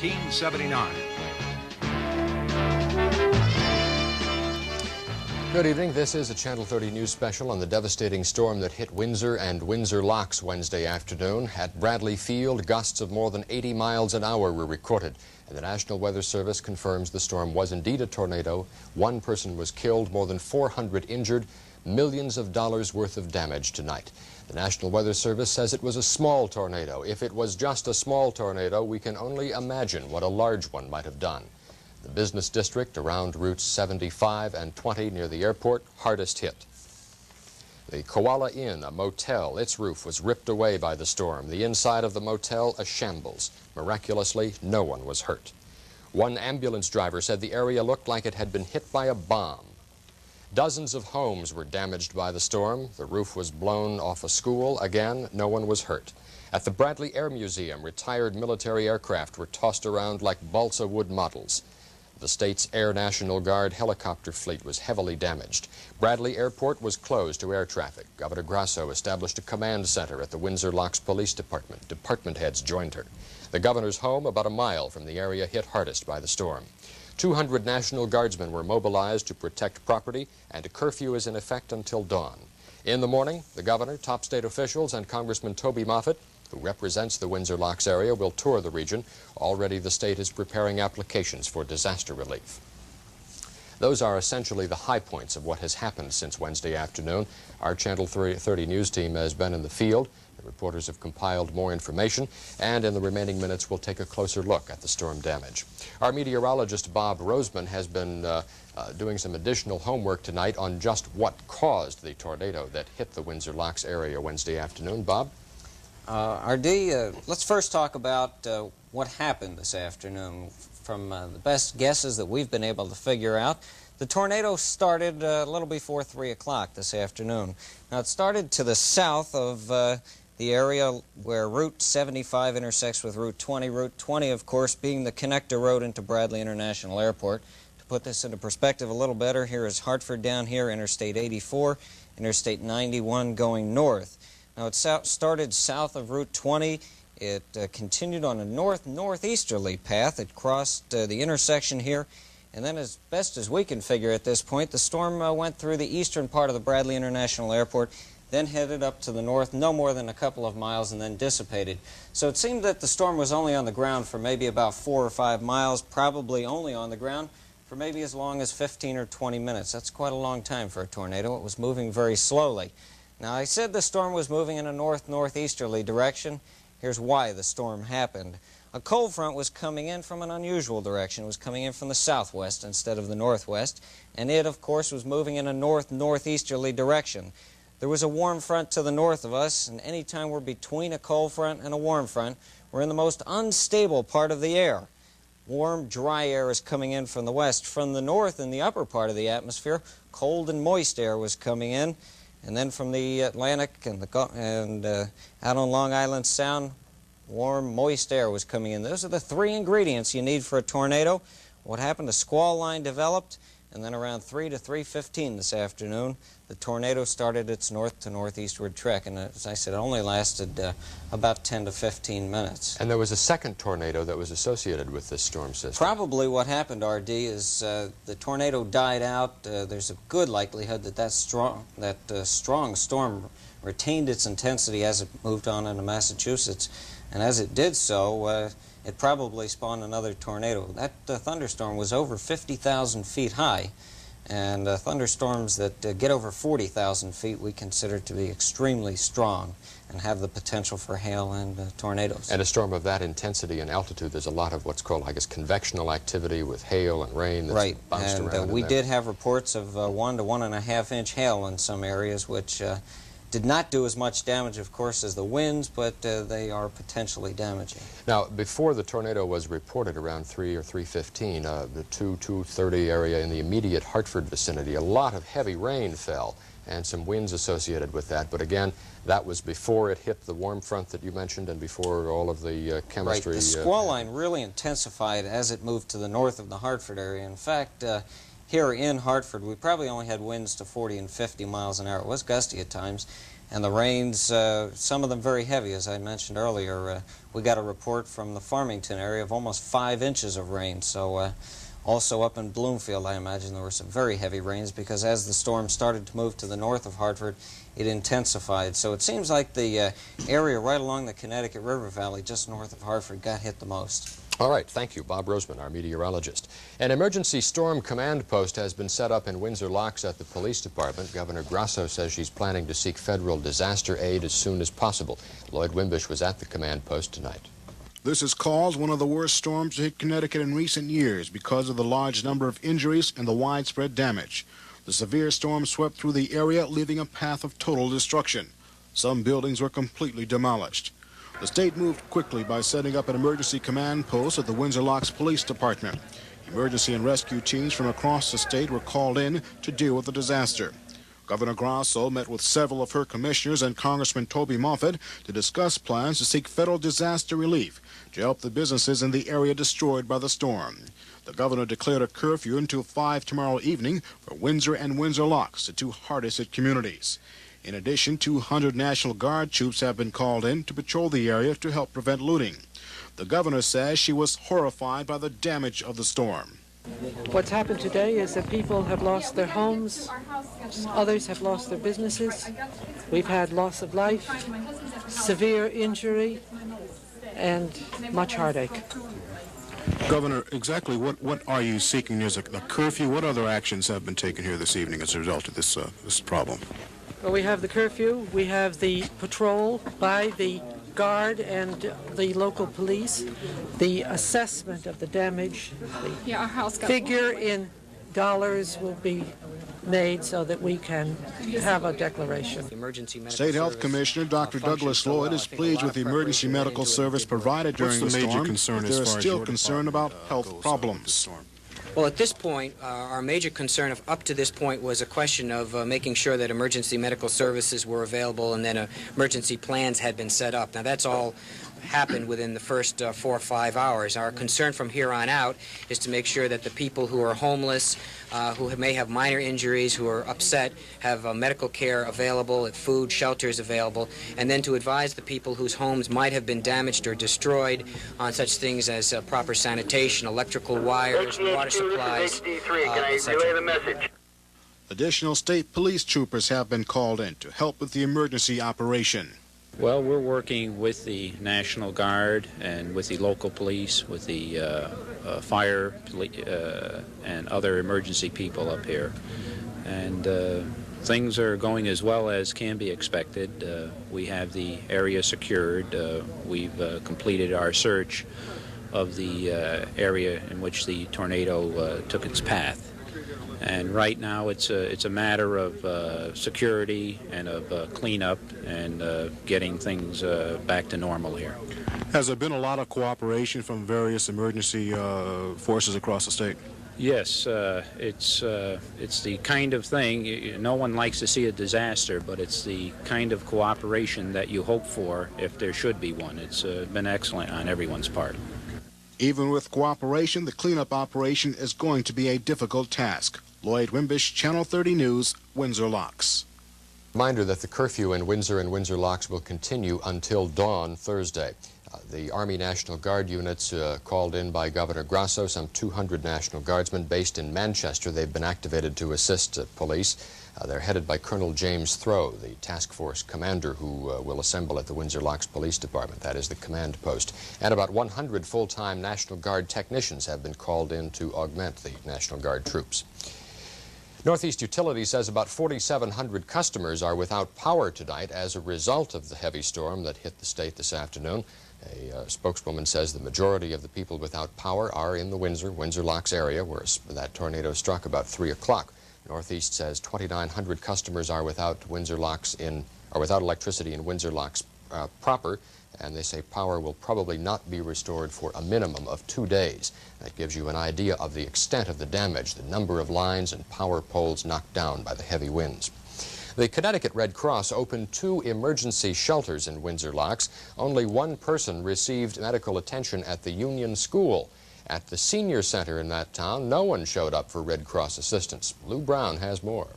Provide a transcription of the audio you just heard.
1979. Good evening. This is a Channel 30 news special on the devastating storm that hit Windsor and Windsor Locks Wednesday afternoon. At Bradley Field, gusts of more than 80 miles an hour were recorded, and the National Weather Service confirms the storm was indeed a tornado. One person was killed, more than 400 injured, millions of dollars worth of damage tonight. The National Weather Service says it was a small tornado. If it was just a small tornado, we can only imagine what a large one might have done. The business district around routes 75 and 20 near the airport, hardest hit. The Koala Inn, a motel, its roof was ripped away by the storm. The inside of the motel, a shambles. Miraculously, no one was hurt. One ambulance driver said the area looked like it had been hit by a bomb. Dozens of homes were damaged by the storm. The roof was blown off a school. Again, no one was hurt. At the Bradley Air Museum, retired military aircraft were tossed around like balsa wood models. The state's Air National Guard helicopter fleet was heavily damaged. Bradley Airport was closed to air traffic. Governor Grasso established a command center at the Windsor Locks Police Department. Department heads joined her. The governor's home about a mile from the area hit hardest by the storm. 200 National Guardsmen were mobilized to protect property, and a curfew is in effect until dawn. In the morning, the governor, top state officials, and Congressman Toby Moffett, who represents the Windsor Locks area, will tour the region. Already the state is preparing applications for disaster relief. Those are essentially the high points of what has happened since Wednesday afternoon. Our Channel 30 news team has been in the field. The reporters have compiled more information, and in the remaining minutes we'll take a closer look at the storm damage. Our meteorologist Bob Roseman has been doing some additional homework tonight on just what caused the tornado that hit the Windsor Locks area Wednesday afternoon. Bob? R.D., let's first talk about what happened this afternoon. From the best guesses that we've been able to figure out, the tornado started a little before 3 o'clock this afternoon. Now, it started to the south of the area where Route 75 intersects with Route 20. Route 20, of course, being the connector road into Bradley International Airport. To put this into perspective a little better, here is Hartford down here, Interstate 84, Interstate 91 going north. Now, it started south of Route 20. It continued on a northeasterly path. It crossed the intersection here. And then, as best as we can figure at this point, the storm went through the eastern part of the Bradley International Airport, then headed up to the north, no more than a couple of miles, and then dissipated. So it seemed that the storm was only on the ground for maybe about 4 or 5 miles, probably only on the ground for maybe as long as 15 or 20 minutes. That's quite a long time for a tornado. It was moving very slowly. Now, I said the storm was moving in a northeasterly direction. Here's why the storm happened. A cold front was coming in from an unusual direction. It was coming in from the southwest instead of the northwest, and it, of course, was moving in a northeasterly direction. There was a warm front to the north of us, and any time we're between a cold front and a warm front, we're in the most unstable part of the air. Warm, dry air is coming in from the west. From the north, in the upper part of the atmosphere, cold and moist air was coming in. And then from the Atlantic and out on Long Island Sound, warm, moist air was coming in. Those are the three ingredients you need for a tornado. What happened, a squall line developed, and then around 3 to 3:15 this afternoon, the tornado started its north to northeastward trek. And as I said, it only lasted about 10 to 15 minutes. And there was a second tornado that was associated with this storm system. Probably what happened, R.D., is the tornado died out. There's a good likelihood that that strong storm retained its intensity as it moved on into Massachusetts. And as it did so, it probably spawned another tornado. That thunderstorm was over 50,000 feet high. And thunderstorms that get over 40,000 feet we consider to be extremely strong and have the potential for hail and tornadoes. And a storm of that intensity and altitude, there's a lot of what's called, I guess, convectional activity with hail and rain that's bounced around. And we did have reports of 1 to 1.5 inch hail in some areas, which did not do as much damage, of course, as the winds, but they are potentially damaging. Now, before the tornado was reported around 3 or 3:15, the 2:30 area in the immediate Hartford vicinity, a lot of heavy rain fell and some winds associated with that. But again, that was before it hit the warm front that you mentioned and before all of the chemistry. Right. The squall line really intensified as it moved to the north of the Hartford area. In fact, here in Hartford, we probably only had winds to 40 and 50 miles an hour. It was gusty at times. And the rains, some of them very heavy, as I mentioned earlier. We got a report from the Farmington area of almost 5 inches of rain. So also up in Bloomfield, I imagine there were some very heavy rains because as the storm started to move to the north of Hartford, it intensified. So it seems like the area right along the Connecticut River Valley, just north of Hartford, got hit the most. All right, thank you, Bob Roseman, our meteorologist. An emergency storm command post has been set up in Windsor Locks at the police department. Governor Grasso says she's planning to seek federal disaster aid as soon as possible. Lloyd Wimbish was at the command post tonight. This has caused one of the worst storms to hit Connecticut in recent years because of the large number of injuries and the widespread damage. The severe storm swept through the area, leaving a path of total destruction. Some buildings were completely demolished. The state moved quickly by setting up an emergency command post at the Windsor Locks Police Department. Emergency and rescue teams from across the state were called in to deal with the disaster. Governor Grasso met with several of her commissioners and Congressman Toby Moffett to discuss plans to seek federal disaster relief to help the businesses in the area destroyed by the storm. The governor declared a curfew until 5 tomorrow evening for Windsor and Windsor Locks, the two hardest hit communities. In addition, 200 National Guard troops have been called in to patrol the area to help prevent looting. The governor says she was horrified by the damage of the storm. What's happened today is that people have lost their homes, others have lost their businesses. We've had loss of life, severe injury, and much heartache. Governor, exactly what are you seeking? There's a curfew. What other actions have been taken here this evening as a result of this problem? Well, we have the curfew, we have the patrol by the Guard and the local police, the assessment of the damage, the figure in dollars will be made so that we can have a declaration. State Health Commissioner Dr. Douglas Lloyd is pleased with the emergency medical service provided during the storm, but there is still concern about health problems. Well, at this point, our major concern up to this point was a question of making sure that emergency medical services were available and then emergency plans had been set up. Now, that's all happened within the first 4 or 5 hours. Our concern from here on out is to make sure that the people who are homeless, who may have minor injuries, who are upset, have medical care available, food, shelters available, and then to advise the people whose homes might have been damaged or destroyed on such things as proper sanitation, electrical wires, water supplies, etc. Additional state police troopers have been called in to help with the emergency operation. Well, we're working with the National Guard and with the local police, with the fire and other emergency people up here. And things are going as well as can be expected. We have the area secured. We've completed our search of the area in which the tornado took its path. And right now it's a matter of security and of cleanup and getting things back to normal here. Has there been a lot of cooperation from various emergency forces across the state? Yes, it's the kind of thing, no one likes to see a disaster, but it's the kind of cooperation that you hope for if there should be one. It's been excellent on everyone's part. Even with cooperation, the cleanup operation is going to be a difficult task. Lloyd Wimbish, Channel 30 News, Windsor Locks. Reminder that the curfew in Windsor and Windsor Locks will continue until dawn Thursday. The Army National Guard units called in by Governor Grasso, some 200 National Guardsmen based in Manchester. They've been activated to assist police. They're headed by Colonel James Throw, the task force commander who will assemble at the Windsor Locks Police Department. That is the command post. And about 100 full-time National Guard technicians have been called in to augment the National Guard troops. Northeast Utilities says about 4,700 customers are without power tonight as a result of the heavy storm that hit the state this afternoon. A spokeswoman says the majority of the people without power are in the Windsor Locks area, where that tornado struck about 3 o'clock. Northeast says 2,900 customers are without without electricity in Windsor Locks proper, and they say power will probably not be restored for a minimum of 2 days. That gives you an idea of the extent of the damage, the number of lines and power poles knocked down by the heavy winds. The Connecticut Red Cross opened 2 emergency shelters in Windsor Locks. Only 1 person received medical attention at the Union School. At the senior center in that town, no one showed up for Red Cross assistance. Lou Brown has more.